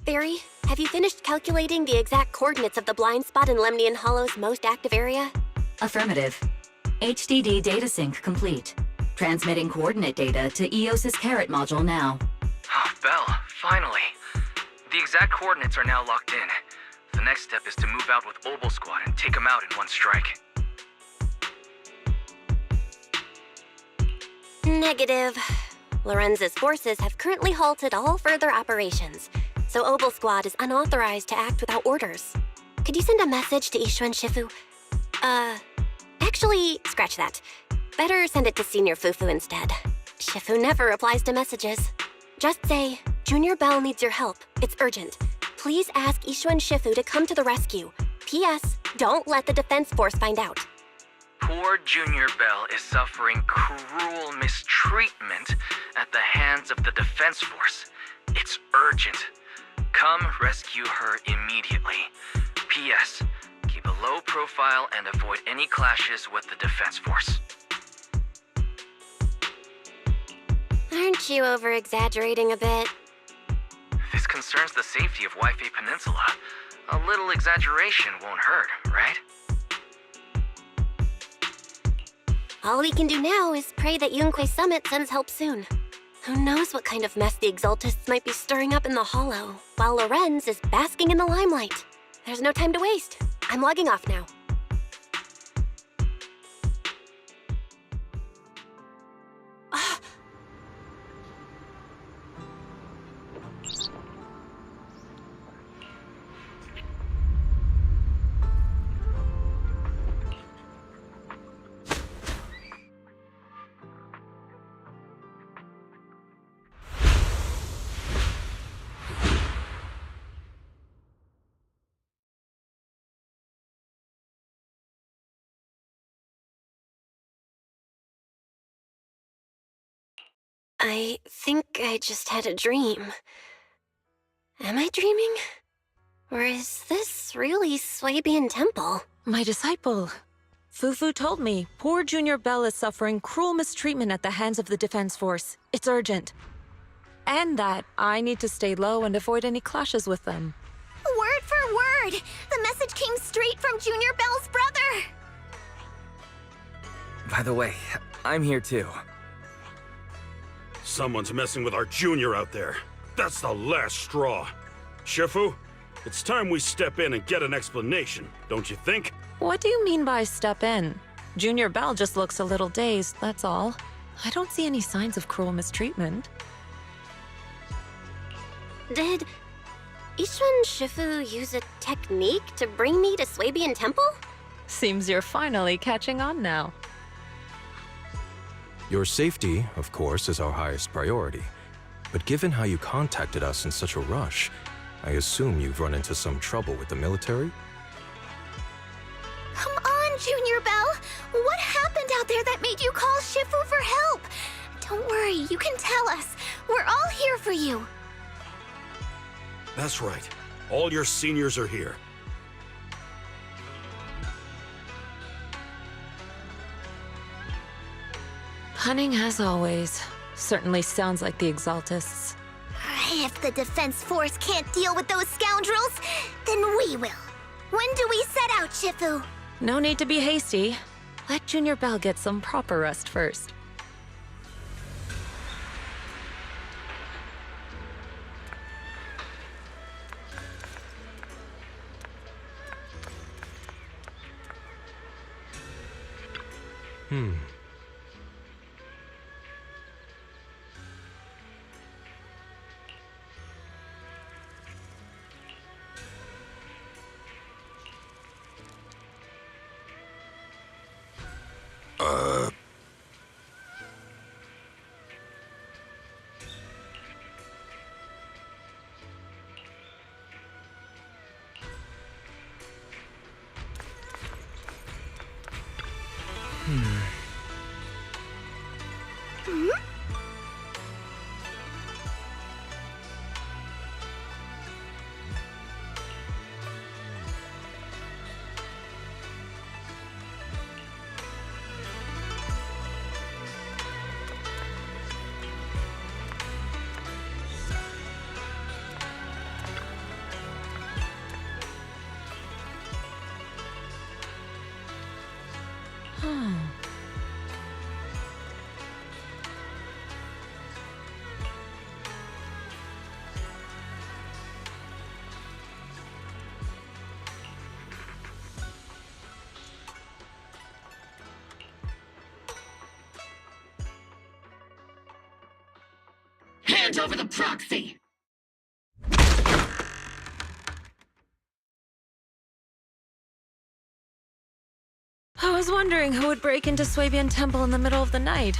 Theory, have you finished calculating the exact coordinates of the blind spot in Lemnian Hollow's most active area? Affirmative. HDD data sync complete. Transmitting coordinate data to EOS's Carrot module now. Oh, Belle, finally. The exact coordinates are now locked in. The next step is to move out with Obel Squad and take them out in one strike. Negative. Lorenz's forces have currently halted all further operations, so Obel Squad is unauthorized to act without orders. Could you send a message to Ishu and Shifu? Actually, scratch that. Better send it to Senior Fufu instead. Shifu never replies to messages. Just say, Junior Bell needs your help. It's urgent. Please ask Ishu and Shifu to come to the rescue. P.S. Don't let the defense force find out. Poor Junior Bell is suffering cruel mistreatment at the hands of the defense force. It's urgent. Come rescue her immediately. P.S. Keep a low profile and avoid any clashes with the defense force. Aren't you over-exaggerating a bit? This concerns the safety of Waifei Peninsula. A little exaggeration won't hurt, right? All we can do now is pray that Yunque Summit sends help soon. Who knows what kind of mess the Exaltists might be stirring up in the Hollow, while Lorenz is basking in the limelight. There's no time to waste. I'm logging off now. I think I just had a dream. Am I dreaming? Or is this really Swabian Temple? My disciple. Fufu told me poor Junior Bell is suffering cruel mistreatment at the hands of the defense force. It's urgent. And that I need to stay low and avoid any clashes with them. Word for word! The message came straight from Junior Bell's brother! By the way, I'm here too. Someone's messing with our junior out there. That's the last straw. Shifu, it's time we step in and get an explanation, don't you think? What do you mean by step in? Junior Bell just looks a little dazed, that's all. I don't see any signs of cruel mistreatment. Did Ishu and Shifu use a technique to bring me to Swabian Temple? Seems you're finally catching on now. Your safety, of course, is our highest priority. But given how you contacted us in such a rush, I assume you've run into some trouble with the military? Come on, Junior Bell! What happened out there that made you call Shifu for help? Don't worry, you can tell us. We're all here for you. That's right. All your seniors are here. Cunning as always. Certainly sounds like the Exaltists. If the defense force can't deal with those scoundrels, then we will. When do we set out, Shifu? No need to be hasty. Let Junior Bell get some proper rest first. hand over the proxy! I was wondering who would break into Swabian Temple in the middle of the night.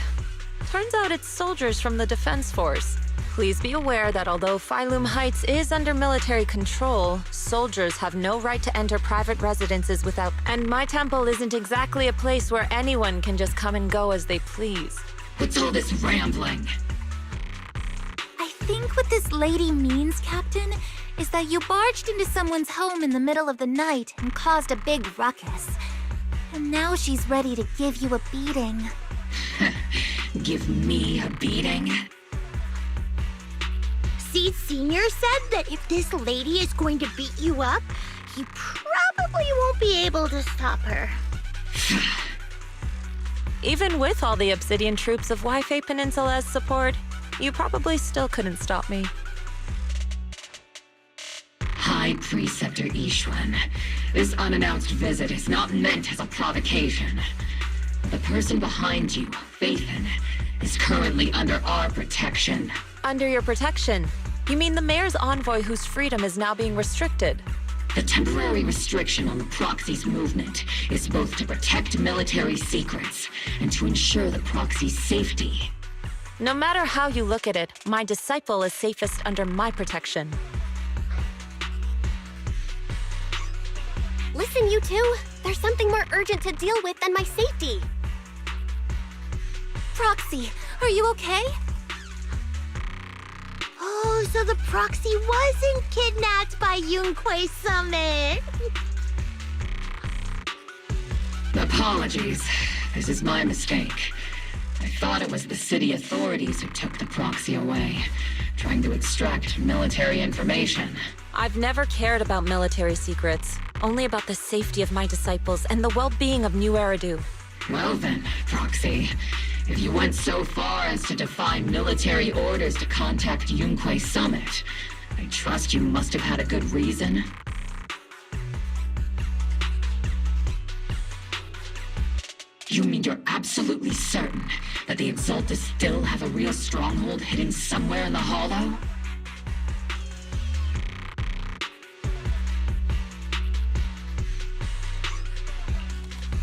Turns out it's soldiers from the Defense Force. Please be aware that although Phylum Heights is under military control, soldiers have no right to enter private residences without... And my temple isn't exactly a place where anyone can just come and go as they please. What's all this rambling? I think what this lady means, Captain, is that you barged into someone's home in the middle of the night and caused a big ruckus. And now she's ready to give you a beating. Give me a beating? Seed Senior said that if this lady is going to beat you up, you probably won't be able to stop her. Even with all the Obsidian troops of Wi-Fi Peninsula's support, you probably still couldn't stop me. High Preceptor Ishwan, this unannounced visit is not meant as a provocation. The person behind you, Faithin, is currently under our protection. Under your protection? You mean the mayor's envoy whose freedom is now being restricted? The temporary restriction on the proxy's movement is both to protect military secrets and to ensure the proxy's safety. No matter how you look at it, my disciple is safest under my protection. Listen, you two. There's something more urgent to deal with than my safety. Proxy, are you okay? Oh, so the proxy wasn't kidnapped by Yunquei Summit. Apologies. This is my mistake. I thought it was the city authorities who took the proxy away, trying to extract military information. I've never cared about military secrets, only about the safety of my disciples and the well-being of New Eridu. Well then, Proxy, if you went so far as to defy military orders to contact Yunquei Summit, I trust you must have had a good reason. You mean you're absolutely certain that the Exaltus still have a real stronghold hidden somewhere in the Hollow?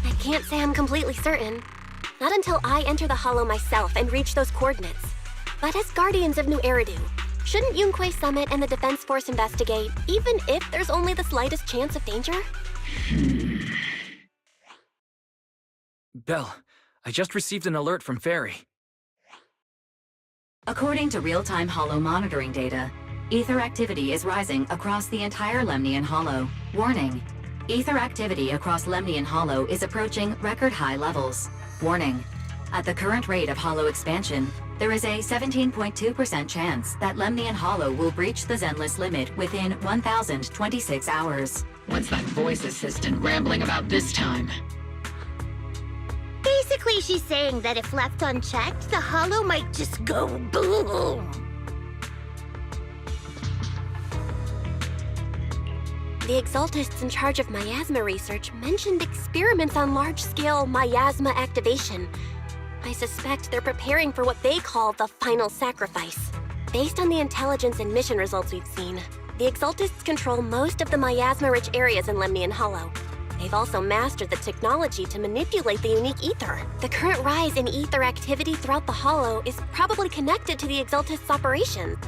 I can't say I'm completely certain. Not until I enter the Hollow myself and reach those coordinates. But as Guardians of New Eridu, shouldn't Yunquei Summit and the Defense Force investigate, even if there's only the slightest chance of danger? Belle, I just received an alert from Fairy. According to real-time Hollow monitoring data, ether activity is rising across the entire Lemnian Hollow. Warning. Ether activity across Lemnian Hollow is approaching record-high levels. Warning. At the current rate of Hollow expansion, there is a 17.2% chance that Lemnian Hollow will breach the Zenless limit within 1,026 hours. What's that voice assistant rambling about this time? Basically, she's saying that if left unchecked, the Hollow might just go boom. The Exaltists in charge of miasma research mentioned experiments on large-scale miasma activation. I suspect they're preparing for what they call the final sacrifice. Based on the intelligence and mission results we've seen, the Exaltists control most of the miasma-rich areas in Lemnian Hollow. They've also mastered the technology to manipulate the unique ether. The current rise in ether activity throughout the Hollow is probably connected to the Exaltists' operation.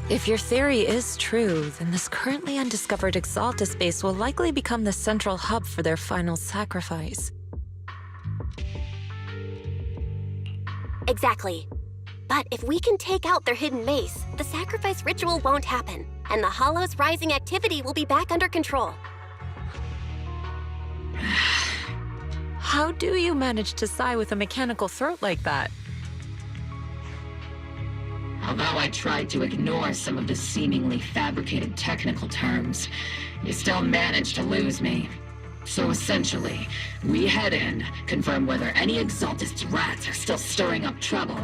If your theory is true, then this currently undiscovered Exaltus base will likely become the central hub for their final sacrifice. Exactly. But if we can take out their hidden base, the sacrifice ritual won't happen, and the Hollow's rising activity will be back under control. How do you manage to sigh with a mechanical throat like that? Although I tried to ignore some of the seemingly fabricated technical terms, you still managed to lose me. So essentially, we head in, confirm whether any Exaltist rats are still stirring up trouble,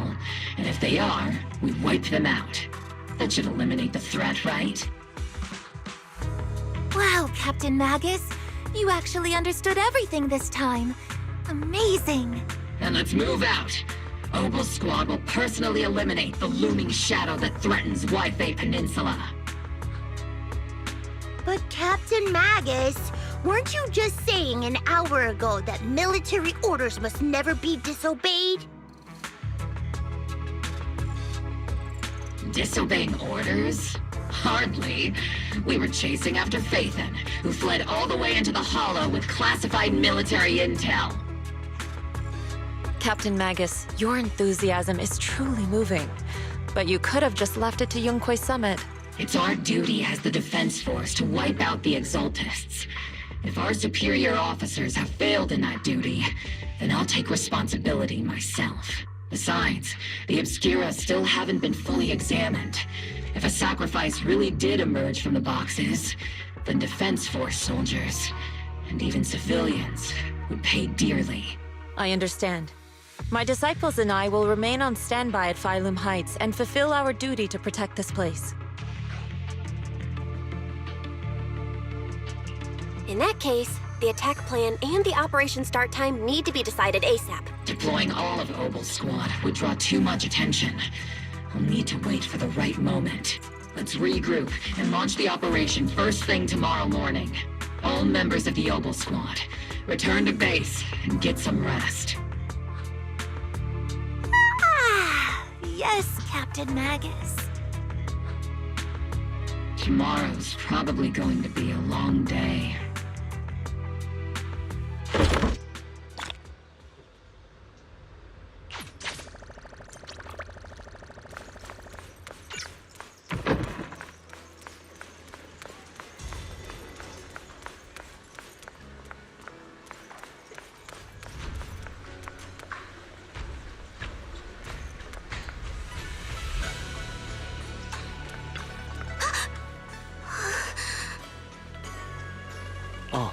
and if they are, we wipe them out. That should eliminate the threat, right? Wow, Captain Magus. You actually understood everything this time. Amazing. Then let's move out. Obel Squad will personally eliminate the looming shadow that threatens Wi-Fi Peninsula. But Captain Magus, weren't you just saying an hour ago that military orders must never be disobeyed? Disobeying orders? Hardly. We were chasing after Phaethon, who fled all the way into the Hollow with classified military intel. Captain Magus, your enthusiasm is truly moving. But you could have just left it to Yunquay Summit. It's our duty as the Defense Force to wipe out the Exaltists. If our superior officers have failed in that duty, then I'll take responsibility myself. Besides, the Obscura still haven't been fully examined. If a sacrifice really did emerge from the boxes, then Defense Force soldiers, and even civilians, would pay dearly. I understand. My disciples and I will remain on standby at Phylum Heights and fulfill our duty to protect this place. In that case, the attack plan and the operation start time need to be decided ASAP. Deploying all of Obel's squad would draw too much attention. I'll need to wait for the right moment. Let's regroup and launch the operation first thing tomorrow morning. All members of the Obel squad, return to base and get some rest. Ah, yes, Captain Magus. Tomorrow's probably going to be a long day. Oh.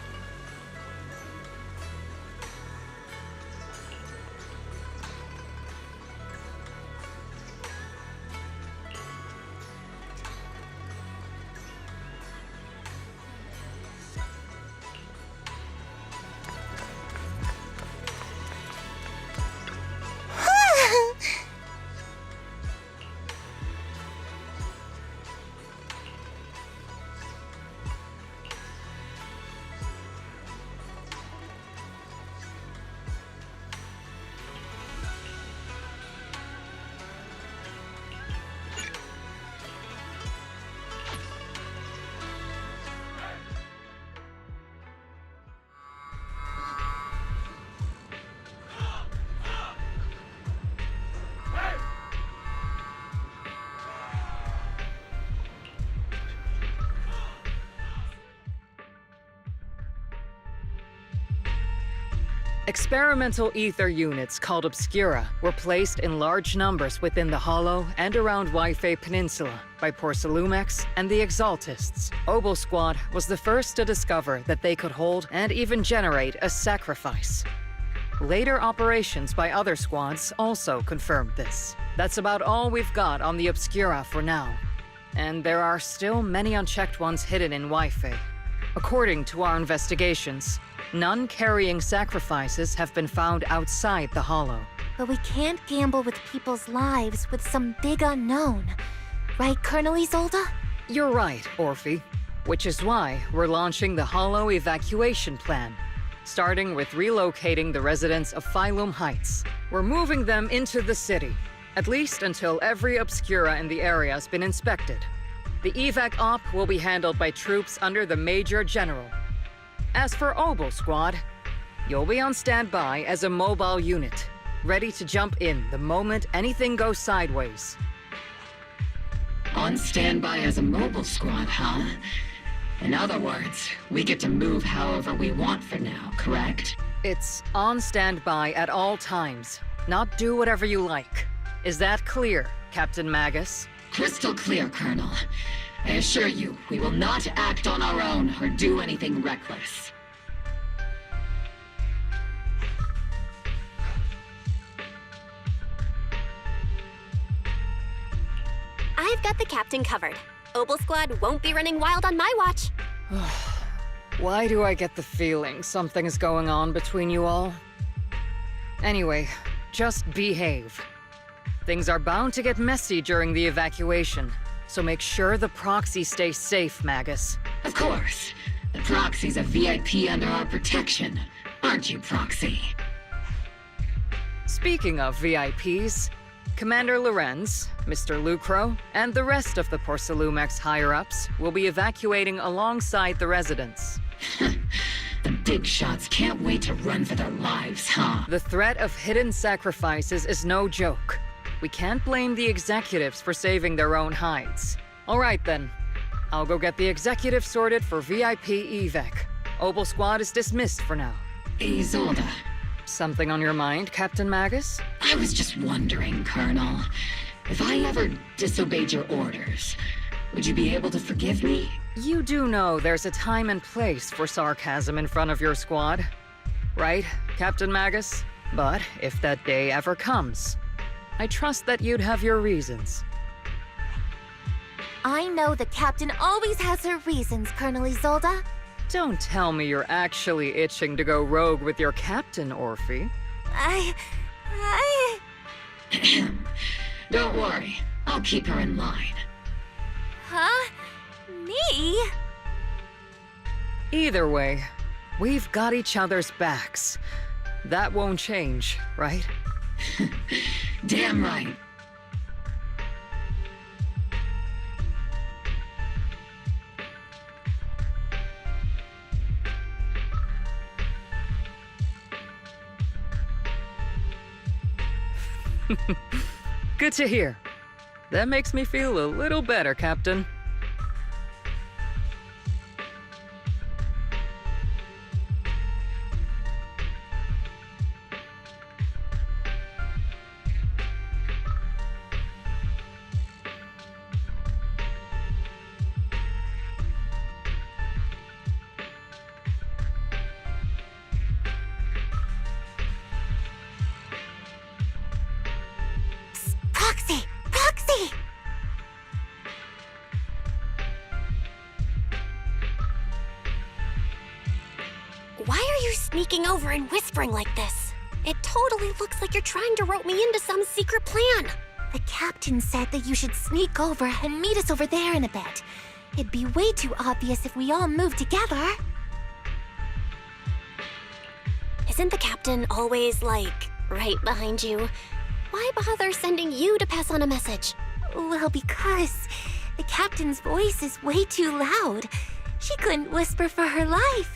Experimental ether units called Obscura were placed in large numbers within the Hollow and around Wi-Fi Peninsula by Porcelumex and the Exaltists. Obel Squad was the first to discover that they could hold and even generate a sacrifice. Later operations by other squads also confirmed this. That's about all we've got on the Obscura for now. And there are still many unchecked ones hidden in Wi-Fi. According to our investigations, none carrying sacrifices have been found outside the Hollow. But we can't gamble with people's lives with some big unknown. Right, Colonel Isolde? You're right, Orphe. Which is why we're launching the Hollow evacuation plan. Starting with relocating the residents of Phylum Heights. We're moving them into the city, at least until every Obscura in the area has been inspected. The evac op will be handled by troops under the Major General. As for Obel Squad, you'll be on standby as a mobile unit, ready to jump in the moment anything goes sideways. On standby as a mobile squad, huh? In other words, we get to move however we want for now, correct? It's on standby at all times, not do whatever you like. Is that clear, Captain Magus? Crystal clear, Colonel. I assure you, we will not act on our own or do anything reckless. I've got the captain covered. Obel Squad won't be running wild on my watch. Why do I get the feeling something's going on between you all? Anyway, just behave. Things are bound to get messy during the evacuation, so make sure the proxy stays safe, Magus. Of course. The Proxy's a VIP under our protection. Aren't you, Proxy? Speaking of VIPs, Commander Lorenz, Mr. Lucro, and the rest of the Porcelumex higher-ups will be evacuating alongside the residents. The big shots can't wait to run for their lives, huh? The threat of hidden sacrifices is no joke. We can't blame the executives for saving their own hides. All right then. I'll go get the executives sorted for VIP evac. Obel Squad is dismissed for now. Isolde, Something on your mind, Captain Magus? I was just wondering, Colonel, if I ever disobeyed your orders, would you be able to forgive me? You do know there's a time and place for sarcasm in front of your squad, right, Captain Magus? But if that day ever comes, I trust that you'd have your reasons. I know the captain always has her reasons, Colonel Isolde. Don't tell me you're actually itching to go rogue with your captain, Orphe. I... Don't worry, I'll keep her in line. Huh? Me? Either way, we've got each other's backs. That won't change, right? Damn right. Good to hear. That makes me feel a little better, Captain. Proxy! Proxy! Why are you sneaking over and whispering like this? It totally looks like you're trying to rope me into some secret plan. The captain said that you should sneak over and meet us over there in a bit. It'd be way too obvious if we all moved together. Isn't the captain always, like, right behind you? Why bother sending you to pass on a message? Well, because the captain's voice is way too loud. She couldn't whisper for her life.